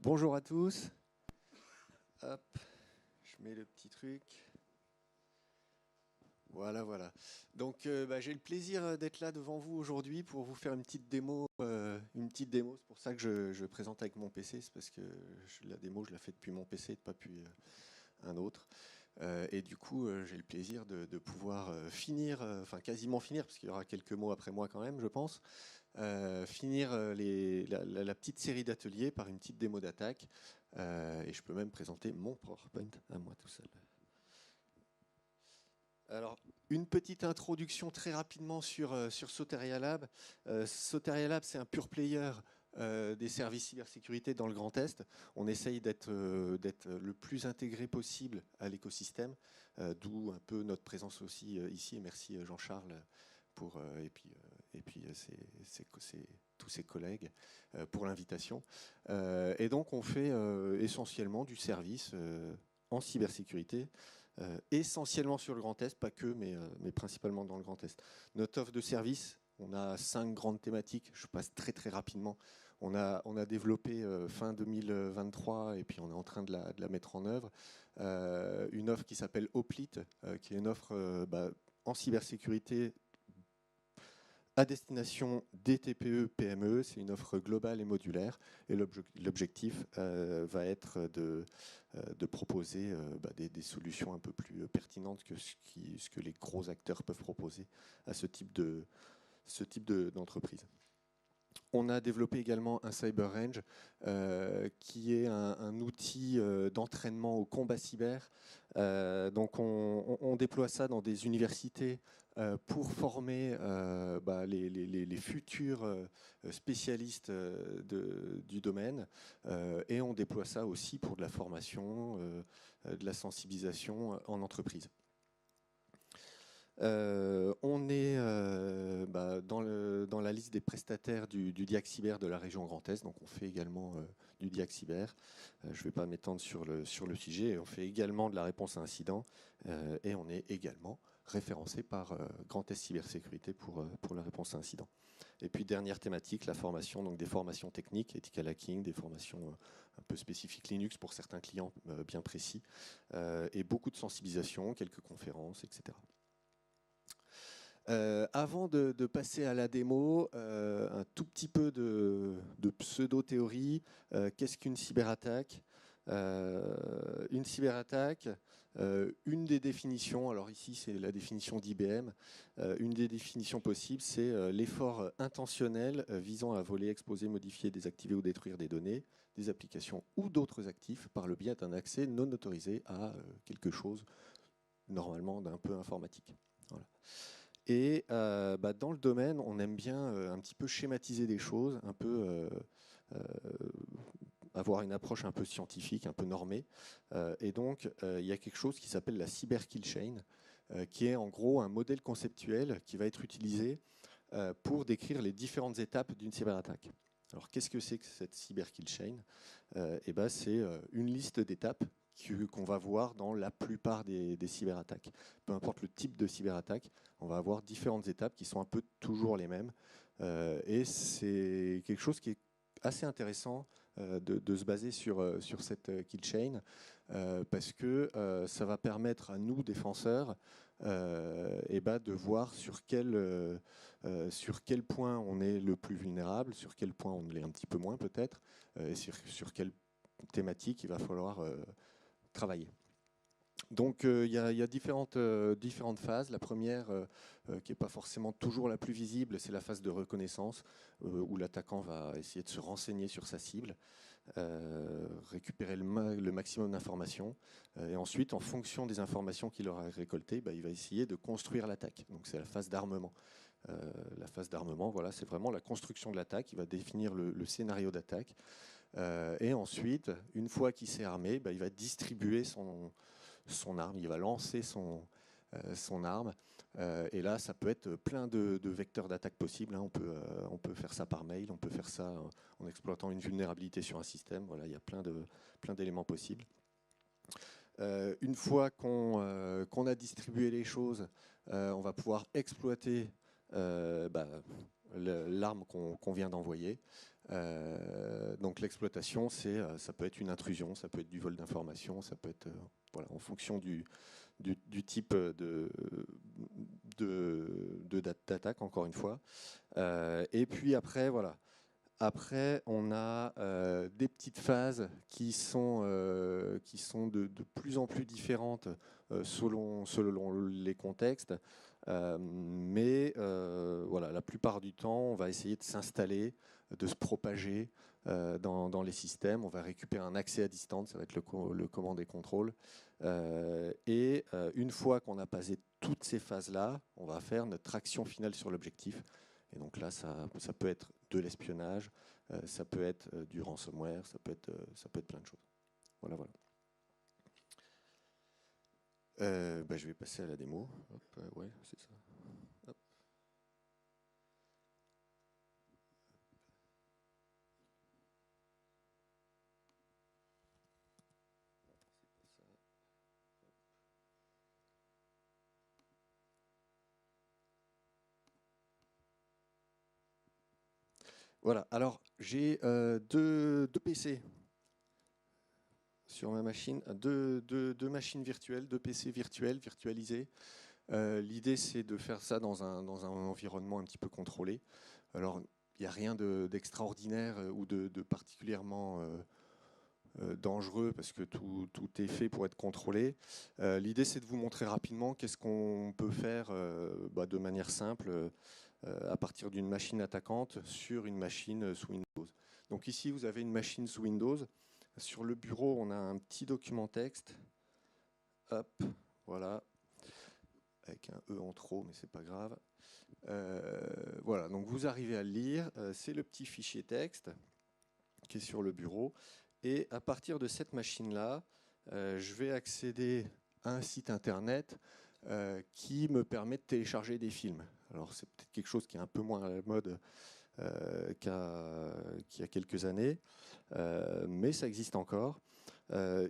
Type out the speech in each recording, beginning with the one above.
Bonjour à tous. Hop, je mets le petit truc. Voilà, voilà. Donc, j'ai le plaisir d'être là devant vous aujourd'hui pour vous faire une petite démo. C'est pour ça que je présente avec mon PC, c'est parce que la démo, je la fais depuis mon PC et pas depuis un autre. Et du coup, j'ai le plaisir de pouvoir finir, enfin quasiment finir, parce qu'il y aura quelques mots après moi quand même, je pense, finir la petite série d'ateliers par une petite démo d'attaque. Et je peux même présenter mon PowerPoint à moi tout seul. Alors, une petite introduction très rapidement sur Soteria Lab. Soteria Lab, c'est un pure player des services cybersécurité dans le Grand Est. On essaye d'être le plus intégré possible à l'écosystème, d'où un peu notre présence aussi ici. Et merci Jean-Charles pour, et puis tous ses collègues pour l'invitation. Et donc, on fait essentiellement du service en cybersécurité. Essentiellement sur le Grand Est, pas que, mais principalement dans le Grand Est. Notre offre de service, on a 5 grandes thématiques, je passe très très rapidement. On a développé fin 2023 et puis on est en train de la mettre en œuvre. Une offre qui s'appelle Hoplite, qui est une offre en cybersécurité à destination des TPE, PME. C'est une offre globale et modulaire. Et l'objectif va être de proposer des solutions un peu plus pertinentes que ce que les gros acteurs peuvent proposer à ce type d'entreprise. On a développé également un Cyber Range qui est un outil d'entraînement au combat cyber. Donc on déploie ça dans des universités pour former les futurs spécialistes du domaine. Et on déploie ça aussi pour de la formation, de la sensibilisation en entreprise. On est dans la liste des prestataires du DIAC Cyber de la région Grand Est, donc on fait également du DIAC Cyber. Je ne vais pas m'étendre sur le sujet. On fait également de la réponse à incidents et on est également référencé par Grand Est Cybersécurité pour la réponse à incidents. Et puis dernière thématique, la formation, donc des formations techniques, ethical hacking, des formations un peu spécifiques Linux pour certains clients bien précis, et beaucoup de sensibilisation, quelques conférences, etc. Avant de passer à la démo, un tout petit peu de pseudo-théorie. Qu'est-ce qu'une cyberattaque ? Une cyberattaque, une des définitions, alors ici c'est la définition d'IBM, une des définitions possibles, c'est l'effort intentionnel visant à voler, exposer, modifier, désactiver ou détruire des données, des applications ou d'autres actifs par le biais d'un accès non autorisé à quelque chose, normalement d'un peu informatique. Voilà. Et dans le domaine, on aime bien un petit peu schématiser des choses, un peu avoir une approche un peu scientifique, un peu normée. Et donc, il y a quelque chose qui s'appelle la cyber kill chain, qui est en gros un modèle conceptuel qui va être utilisé pour décrire les différentes étapes d'une cyberattaque. Alors, qu'est-ce que c'est que cette cyber kill chain ? C'est une liste d'étapes qu'on va voir dans la plupart des cyberattaques. Peu importe le type de cyberattaque, on va avoir différentes étapes qui sont un peu toujours les mêmes. Et c'est quelque chose qui est assez intéressant de se baser sur cette kill chain, parce que ça va permettre à nous, défenseurs, de voir sur quel point on est le plus vulnérable, sur quel point on l'est un petit peu moins peut-être, et sur quelle thématique il va falloir travailler. Donc il y a différentes phases. La première, qui n'est pas forcément toujours la plus visible, c'est la phase de reconnaissance, où l'attaquant va essayer de se renseigner sur sa cible, récupérer le maximum d'informations, et ensuite, en fonction des informations qu'il aura récoltées, il va essayer de construire l'attaque. Donc c'est la phase d'armement. La phase d'armement, voilà, c'est vraiment la construction de l'attaque. Il va définir le scénario d'attaque. Et ensuite, une fois qu'il s'est armé, il va distribuer son arme, il va lancer son arme. Et là, ça peut être plein de vecteurs d'attaque possibles. On peut faire ça par mail, on peut faire ça en exploitant une vulnérabilité sur un système. Voilà, il y a plein d'éléments possibles. Une fois qu'on a distribué les choses, on va pouvoir exploiter l'arme qu'on vient d'envoyer. Donc l'exploitation, ça peut être une intrusion, ça peut être du vol d'informations, ça peut être voilà, en fonction du type d'attaque, encore une fois. Et puis après, voilà. Après, on a des petites phases qui sont de plus en plus différentes selon les contextes. Mais voilà, la plupart du temps, on va essayer de s'installer, de se propager dans les systèmes. On va récupérer un accès à distance, ça va être le command et contrôle. Et une fois qu'on a passé toutes ces phases-là, on va faire notre action finale sur l'objectif. Et donc là, ça peut être de l'espionnage, ça peut être du ransomware, ça peut être plein de choses. Voilà, voilà. Je vais passer à la démo. Hop, ouais, c'est ça. Hop. Voilà, alors j'ai deux PC sur ma machine, deux machines virtuelles, deux PC virtuels, virtualisés. L'idée, c'est de faire ça dans un environnement un petit peu contrôlé. Alors, il n'y a rien d'extraordinaire ou de particulièrement dangereux parce que tout est fait pour être contrôlé. L'idée, c'est de vous montrer rapidement qu'est-ce qu'on peut faire de manière simple à partir d'une machine attaquante sur une machine sous Windows. Donc ici, vous avez une machine sous Windows. Sur le bureau, on a un petit document texte. Hop, voilà. Avec un E en trop, mais c'est pas grave. Voilà, donc vous arrivez à le lire. C'est le petit fichier texte qui est sur le bureau. Et à partir de cette machine-là, je vais accéder à un site internet qui me permet de télécharger des films. Alors c'est peut-être quelque chose qui est un peu moins à la mode qu'il y a quelques années, mais ça existe encore.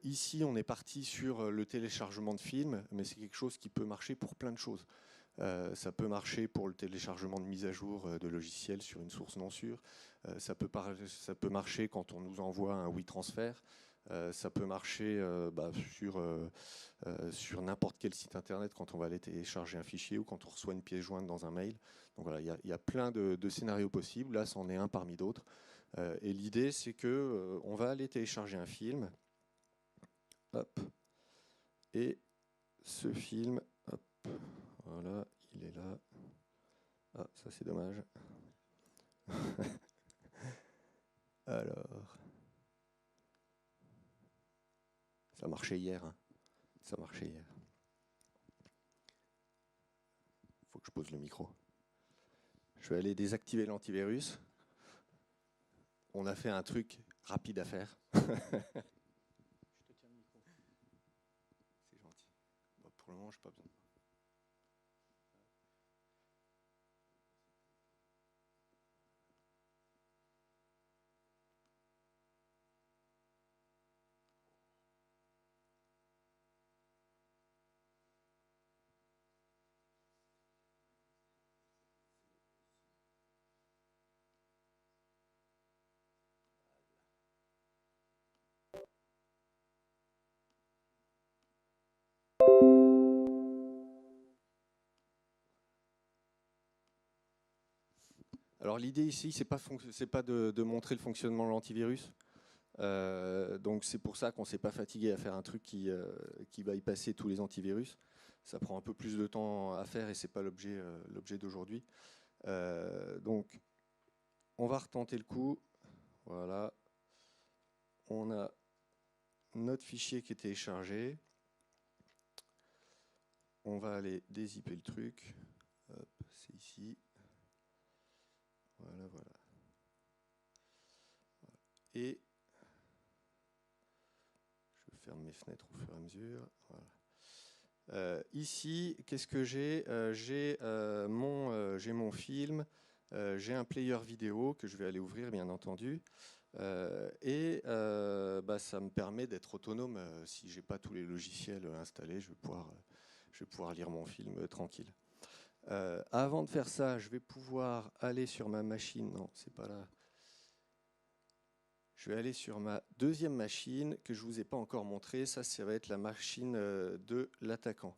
Ici, on est parti sur le téléchargement de films, mais c'est quelque chose qui peut marcher pour plein de choses. Ça peut marcher pour le téléchargement de mise à jour de logiciels sur une source non sûre. Ça peut marcher quand on nous envoie un WeTransfer. Ça peut marcher sur n'importe quel site internet quand on va aller télécharger un fichier ou quand on reçoit une pièce jointe dans un mail. Donc voilà, il y a plein de scénarios possibles. Là, c'en est un parmi d'autres. Et l'idée, c'est que on va aller télécharger un film. Hop. Et ce film, hop, voilà, il est là. Ah, ça c'est dommage. Alors, ça marchait hier. Hein. Ça marchait hier. Il faut que je pose le micro. Je vais aller désactiver l'antivirus. On a fait un truc rapide à faire. Je te tiens le micro. C'est gentil. Bon, pour le moment, je n'ai pas besoin. Alors l'idée ici, c'est pas de montrer le fonctionnement de l'antivirus. Donc c'est pour ça qu'on ne s'est pas fatigué à faire un truc qui va y passer tous les antivirus. Ça prend un peu plus de temps à faire et c'est pas l'objet d'aujourd'hui. Donc on va retenter le coup. Voilà. On a notre fichier qui est téléchargé. On va aller dézipper le truc. Hop, c'est ici. Voilà, voilà. Et je ferme mes fenêtres au fur et à mesure. Voilà. Ici, qu'est-ce que j'ai J'ai mon film, j'ai un player vidéo que je vais aller ouvrir, bien entendu. Et ça me permet d'être autonome. Si je n'ai pas tous les logiciels installés, je vais pouvoir lire mon film tranquille. Avant de faire ça, je vais pouvoir aller sur ma machine. Non, c'est pas là. Je vais aller sur ma deuxième machine que je ne vous ai pas encore montrée. Ça va être la machine de l'attaquant.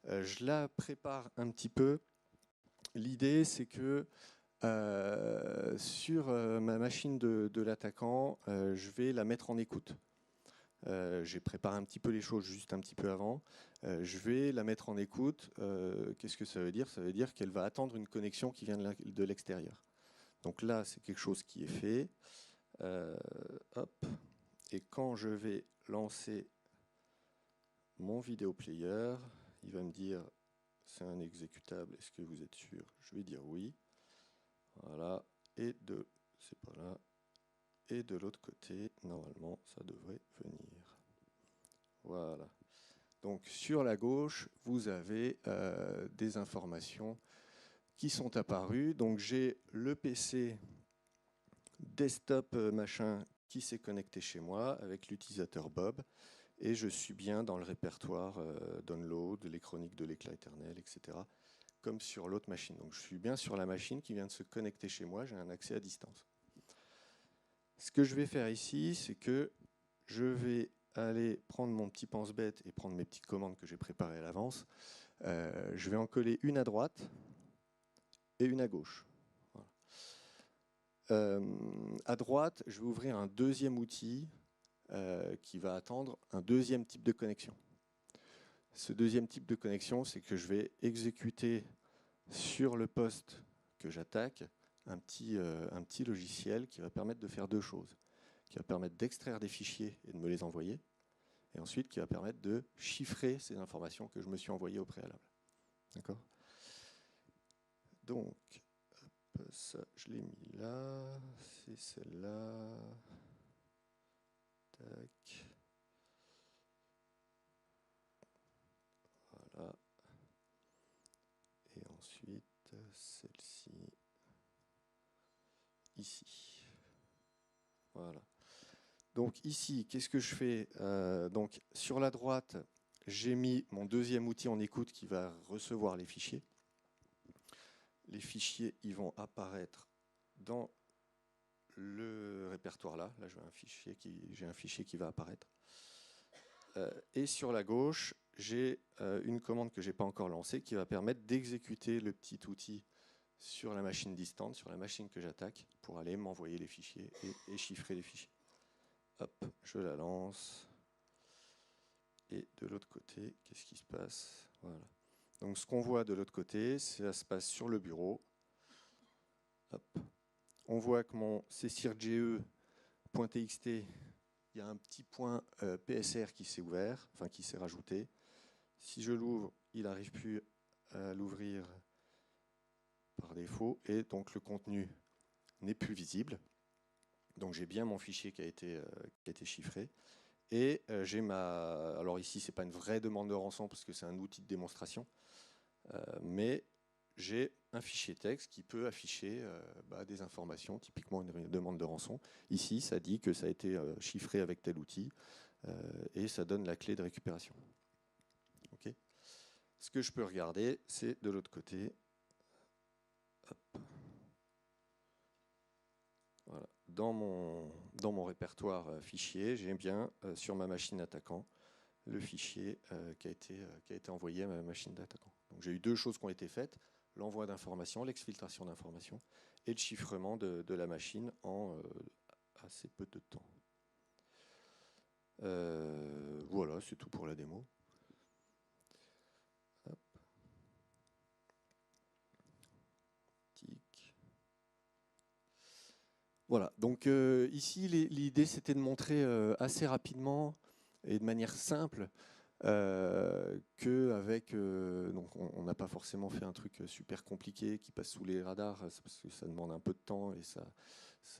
Je la prépare un petit peu. L'idée, c'est que sur ma machine de l'attaquant, je vais la mettre en écoute. J'ai préparé un petit peu les choses juste un petit peu avant. Je vais la mettre en écoute. Qu'est-ce que ça veut dire? Ça veut dire qu'elle va attendre une connexion qui vient de l'extérieur. Donc là, c'est quelque chose qui est fait. Hop. Et quand je vais lancer mon vidéo player, il va me dire c'est un exécutable, est-ce que vous êtes sûr? Je vais dire oui. Voilà. C'est pas là. Et de l'autre côté, normalement, ça devrait venir. Voilà. Donc sur la gauche, vous avez des informations qui sont apparues. Donc j'ai le PC desktop machin qui s'est connecté chez moi avec l'utilisateur Bob. Et je suis bien dans le répertoire download, les chroniques de l'éclat éternel, etc. Comme sur l'autre machine. Donc je suis bien sur la machine qui vient de se connecter chez moi. J'ai un accès à distance. Ce que je vais faire ici, c'est que je vais aller prendre mon petit pense-bête et prendre mes petites commandes que j'ai préparées à l'avance. Je vais en coller une à droite et une à gauche. Voilà. À droite, je vais ouvrir un deuxième outil qui va attendre un deuxième type de connexion. Ce deuxième type de connexion, c'est que je vais exécuter sur le poste que j'attaque un petit logiciel qui va permettre de faire deux choses. Qui va permettre d'extraire des fichiers et de me les envoyer, et ensuite qui va permettre de chiffrer ces informations que je me suis envoyées au préalable. D'accord? Donc, hop, ça, je l'ai mis là, c'est celle-là. Tac. Voilà. Et ensuite, celle-ci, ici. Voilà. Donc ici, qu'est-ce que je fais? Donc sur la droite, j'ai mis mon deuxième outil en écoute qui va recevoir les fichiers. Les fichiers, ils vont apparaître dans le répertoire là. Là, j'ai un fichier qui va apparaître. Et sur la gauche, j'ai une commande que je n'ai pas encore lancée qui va permettre d'exécuter le petit outil sur la machine distante, sur la machine que j'attaque, pour aller m'envoyer les fichiers et chiffrer les fichiers. Hop, je la lance. Et de l'autre côté, qu'est-ce qui se passe? Voilà. Donc ce qu'on voit de l'autre côté, ça se passe sur le bureau. Hop. On voit que mon ccirge.txt, il y a un petit point PSR qui s'est ouvert, enfin qui s'est rajouté. Si je l'ouvre, il n'arrive plus à l'ouvrir par défaut, et donc le contenu n'est plus visible. Donc j'ai bien mon fichier qui a été chiffré. Et j'ai alors ici, ce n'est pas une vraie demande de rançon parce que c'est un outil de démonstration, mais j'ai un fichier texte qui peut afficher des informations, typiquement une demande de rançon. Ici, ça dit que ça a été chiffré avec tel outil et ça donne la clé de récupération. Okay. Ce que je peux regarder, c'est de l'autre côté. Hop. Voilà. Dans mon répertoire fichier, j'ai bien sur ma machine attaquant le fichier qui a été envoyé à ma machine d'attaquant. Donc j'ai eu deux choses qui ont été faites, l'envoi d'informations, l'exfiltration d'informations et le chiffrement de la machine en assez peu de temps. Voilà, c'est tout pour la démo. Hop. Voilà, donc ici l'idée c'était de montrer assez rapidement et de manière simple qu'avec, donc on n'a pas forcément fait un truc super compliqué qui passe sous les radars, parce que ça demande un peu de temps et ça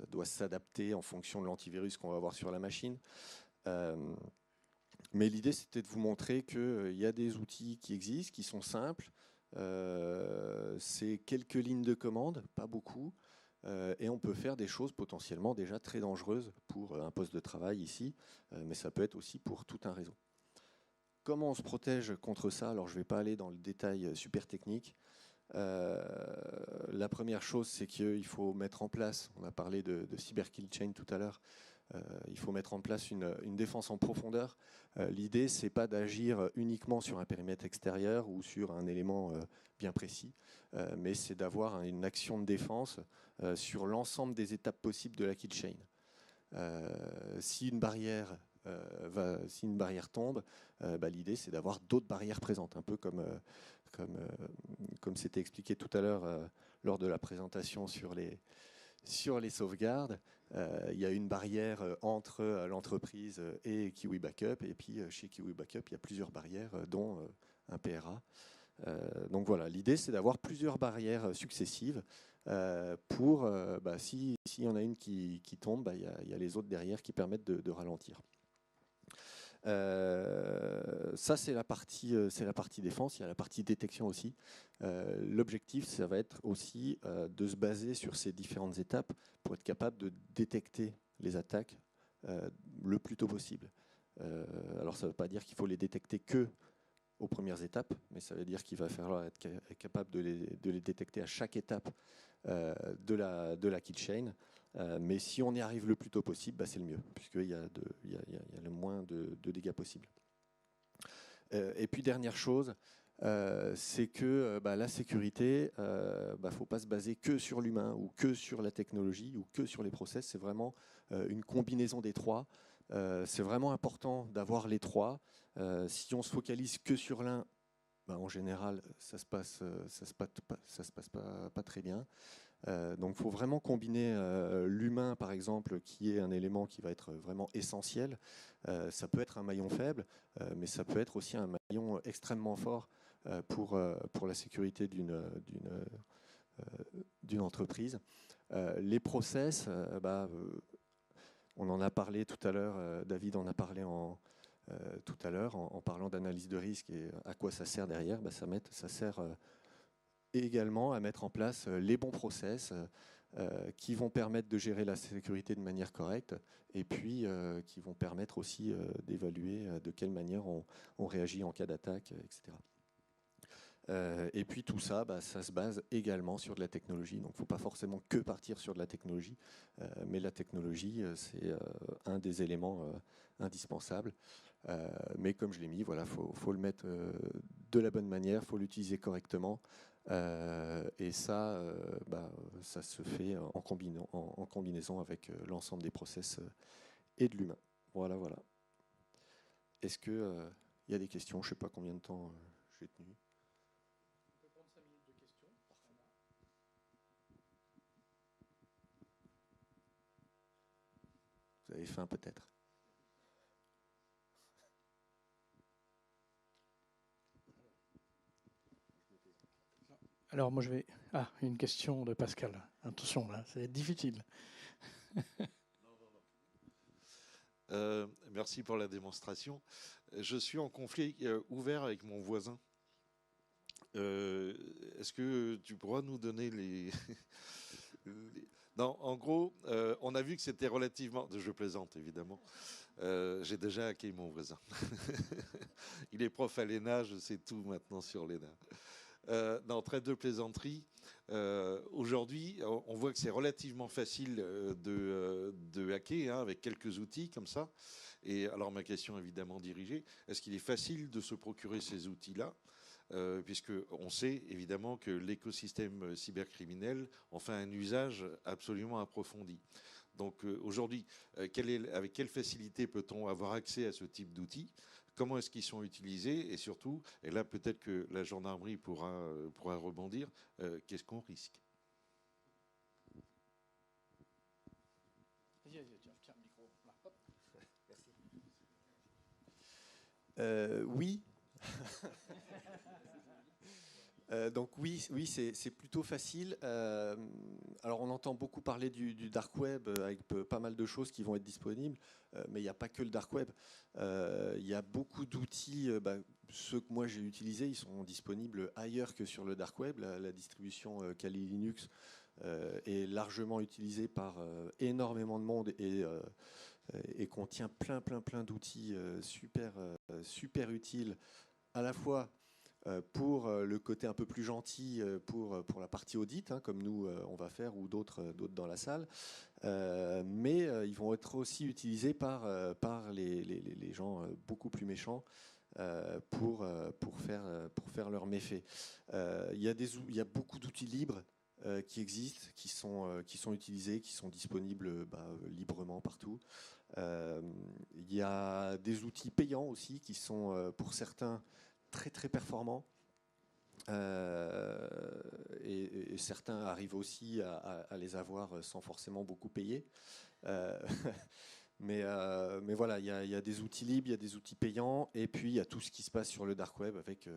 doit s'adapter en fonction de l'antivirus qu'on va avoir sur la machine. Mais l'idée c'était de vous montrer qu'il y a des outils qui existent, qui sont simples, c'est quelques lignes de commande, pas beaucoup. Et on peut faire des choses potentiellement déjà très dangereuses pour un poste de travail ici, mais ça peut être aussi pour tout un réseau. Comment on se protège contre ça? Alors je ne vais pas aller dans le détail super technique. La première chose, c'est qu'il faut mettre en place, on a parlé de Cyber Kill Chain tout à l'heure, Il faut mettre en place une défense en profondeur. L'idée, ce n'est pas d'agir uniquement sur un périmètre extérieur ou sur un élément bien précis, mais c'est d'avoir une action de défense sur l'ensemble des étapes possibles de la kill chain. Si une barrière tombe, l'idée c'est d'avoir d'autres barrières présentes, un peu comme c'était expliqué tout à l'heure lors de la présentation sur les sauvegardes. Il y a une barrière entre l'entreprise et Kiwi Backup, et puis chez Kiwi Backup, il y a plusieurs barrières, dont un PRA. Donc voilà, l'idée c'est d'avoir plusieurs barrières successives pour, s'il y en a une qui tombe, il y a les autres derrière qui permettent de ralentir. Ça c'est la partie défense. Il y a la partie détection aussi. L'objectif, ça va être aussi de se baser sur ces différentes étapes pour être capable de détecter les attaques le plus tôt possible. Alors ça ne veut pas dire qu'il faut les détecter que aux premières étapes, mais ça veut dire qu'il va falloir être capable de les détecter à chaque étape de la kill chain. Mais si on y arrive le plus tôt possible, c'est le mieux, puisqu'il y a le moins de dégâts possibles. Et puis dernière chose, c'est que la sécurité, faut pas se baser que sur l'humain ou que sur la technologie ou que sur les process. C'est vraiment une combinaison des trois. C'est vraiment important d'avoir les trois. Si on se focalise que sur l'un, en général, ça se passe pas très bien. Donc il faut vraiment combiner l'humain, par exemple, qui est un élément qui va être vraiment essentiel. Ça peut être un maillon faible, mais ça peut être aussi un maillon extrêmement fort pour la sécurité d'une entreprise. Les process, on en a parlé tout à l'heure, David en a parlé tout à l'heure en parlant d'analyse de risque et à quoi ça sert derrière. Ça sert également à mettre en place les bons process qui vont permettre de gérer la sécurité de manière correcte et puis qui vont permettre aussi d'évaluer de quelle manière on réagit en cas d'attaque, etc. Et puis tout ça, ça se base également sur de la technologie. Donc il ne faut pas forcément que partir sur de la technologie, mais la technologie, c'est un des éléments indispensables. Mais comme je l'ai mis, voilà, faut le mettre de la bonne manière, il faut l'utiliser correctement. Et ça, ça se fait en combinaison avec l'ensemble des process et de l'humain. Voilà. Est-ce qu'il y a des questions? Je ne sais pas combien de temps j'ai tenu. On peut prendre 5 minutes de questions. Parfait. Vous avez faim peut-être? Alors moi je vais... Ah, une question de Pascal. Attention là, c'est difficile. Merci pour la démonstration. Je suis en conflit ouvert avec mon voisin. Est-ce que tu pourras nous donner les... Non, en gros, on a vu que c'était relativement... Je plaisante, évidemment. J'ai déjà hacké mon voisin. Il est prof à l'ENA, je sais tout maintenant sur l'ENA. Non, trêve de plaisanterie. Aujourd'hui, on voit que c'est relativement facile de hacker avec quelques outils comme ça. Et alors ma question évidemment dirigée, est-ce qu'il est facile de se procurer ces outils-là, puisqu'on sait évidemment que l'écosystème cybercriminel en fait un usage absolument approfondi. Donc aujourd'hui, avec quelle facilité peut-on avoir accès à ce type d'outils ? Comment est-ce qu'ils sont utilisés? Et surtout, et là peut-être que la gendarmerie pourra rebondir, qu'est-ce qu'on risque? Tiens le micro. Là, hop. Merci. Oui. Donc oui, c'est plutôt facile. Alors on entend beaucoup parler du dark web avec pas mal de choses qui vont être disponibles, mais il n'y a pas que le dark web. Il y a beaucoup d'outils. Ceux que moi j'ai utilisés, ils sont disponibles ailleurs que sur le dark web. La distribution Kali Linux est largement utilisée par énormément de monde et contient plein d'outils super utiles à la fois pour le côté un peu plus gentil, pour la partie audit, hein, comme nous on va faire, ou d'autres dans la salle. Mais ils vont être aussi utilisés par les gens beaucoup plus méchants pour faire leurs méfaits. Il y a beaucoup d'outils libres qui existent, qui sont utilisés, qui sont disponibles librement partout. Il y a des outils payants aussi qui sont pour certains très très performants. Et certains arrivent aussi à les avoir sans forcément beaucoup payer. Mais voilà, il y a des outils libres, il y a des outils payants, et puis il y a tout ce qui se passe sur le dark web avec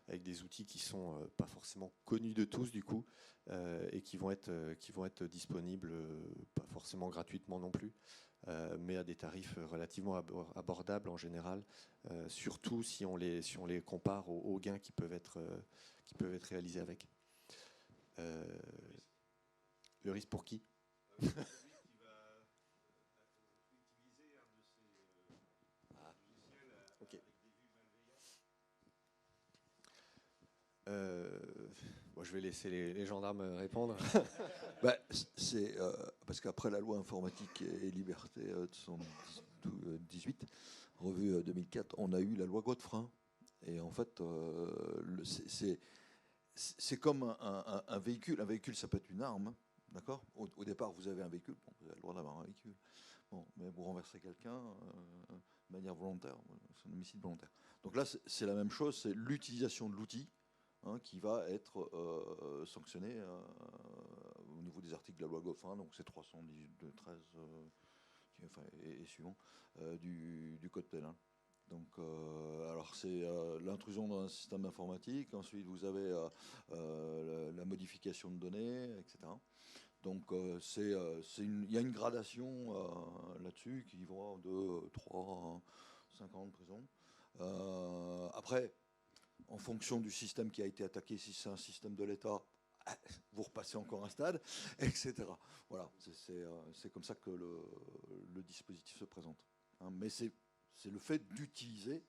des outils qui sont pas forcément connus de tous du coup, et qui vont être disponibles pas forcément gratuitement non plus, mais à des tarifs relativement abordables en général, surtout si on les compare aux gains qui peuvent être réalisés avec. Le risque pour qui? Ok. Bon, je vais laisser les gendarmes répondre. Parce qu'après la loi informatique et liberté de 1978, revue 2004, on a eu la loi Godefroy. Et en fait, c'est comme un véhicule. Un véhicule, ça peut être une arme, d'accord ? Au départ, vous avez un véhicule, bon, vous avez le droit d'avoir un véhicule. Bon, mais vous renversez quelqu'un de manière volontaire, c'est un homicide volontaire. Donc là, c'est la même chose, c'est l'utilisation de l'outil qui va être sanctionné au niveau des articles de la loi Goffin, donc c'est 318 13 et suivant du code pénal. Donc, alors c'est l'intrusion dans un système informatique. Ensuite, vous avez la modification de données, etc. Donc, il y a une gradation là-dessus qui va de 3 à 5 ans de prison. Après, en fonction du système qui a été attaqué, si c'est un système de l'État, vous repassez encore un stade, etc. Voilà, c'est comme ça que le dispositif se présente. Hein, mais c'est le fait d'utiliser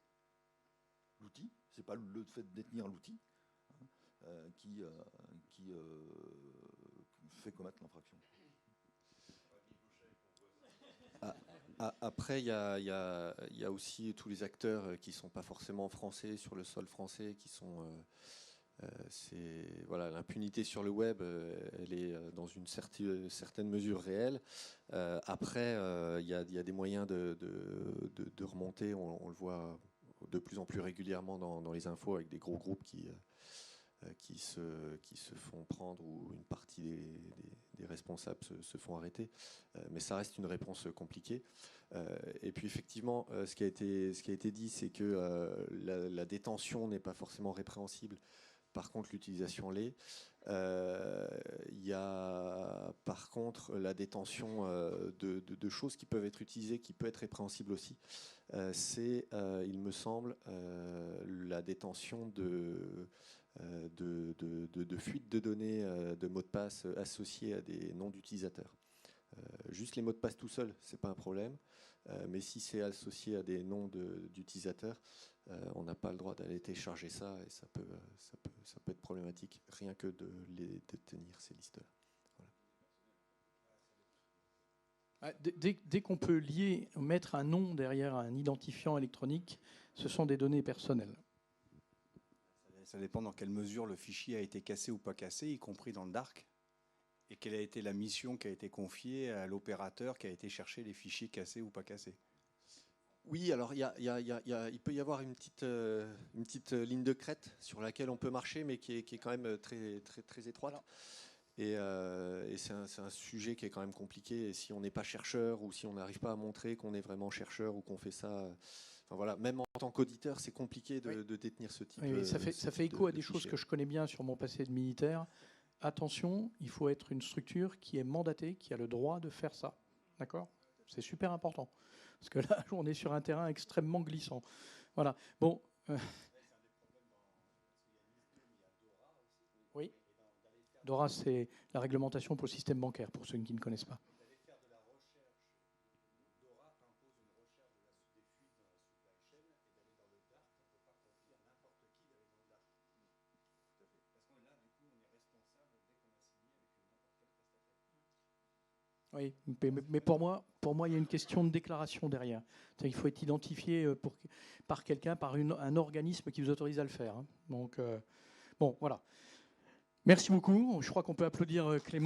l'outil, c'est pas le fait de détenir l'outil qui fait commettre l'infraction. Après, il y a aussi tous les acteurs qui ne sont pas forcément français, sur le sol français, qui sont... voilà, l'impunité sur le web, elle est dans une certaine mesure réelle. Après, il y a des moyens de remonter, on le voit de plus en plus régulièrement dans les infos, avec des gros groupes qui se font prendre, ou une partie des responsables se font arrêter. Mais ça reste une réponse compliquée. Et puis effectivement, ce qui a été dit, c'est que la détention n'est pas forcément répréhensible. Par contre, l'utilisation l'est. Il y a par contre la détention de choses qui peuvent être utilisées, qui peut être répréhensible aussi. C'est, il me semble, la détention de fuite de données, de mots de passe associés à des noms d'utilisateurs. Juste les mots de passe tout seuls, c'est pas un problème, mais si c'est associé à des noms d'utilisateurs, on n'a pas le droit d'aller télécharger ça, et ça peut être problématique, rien que de les détenir, ces listes-là. Voilà. Dès qu'on peut mettre un nom derrière un identifiant électronique, ce sont des données personnelles. Ça dépend dans quelle mesure le fichier a été cassé ou pas cassé, y compris dans le dark, et quelle a été la mission qui a été confiée à l'opérateur qui a été chercher les fichiers cassés ou pas cassés. Oui, alors il peut y avoir une petite ligne de crête sur laquelle on peut marcher, mais qui est quand même très, très, très étroite. Et c'est un sujet qui est quand même compliqué. Et si on n'est pas chercheur, ou si on n'arrive pas à montrer qu'on est vraiment chercheur, ou qu'on fait ça... Enfin, voilà, même en tant qu'auditeur, c'est compliqué de détenir ce type. Oui, ça fait écho à des choses que je connais bien sur mon passé de militaire. Attention, il faut être une structure qui est mandatée, qui a le droit de faire ça. D'accord ? C'est super important. Parce que là, on est sur un terrain extrêmement glissant. Voilà. Bon. Oui. DORA, c'est la réglementation pour le système bancaire, pour ceux qui ne connaissent pas. Oui, mais pour moi, il y a une question de déclaration derrière. Il faut être identifié par quelqu'un, par un organisme qui vous autorise à le faire. Donc, bon, voilà. Merci beaucoup. Je crois qu'on peut applaudir Clément.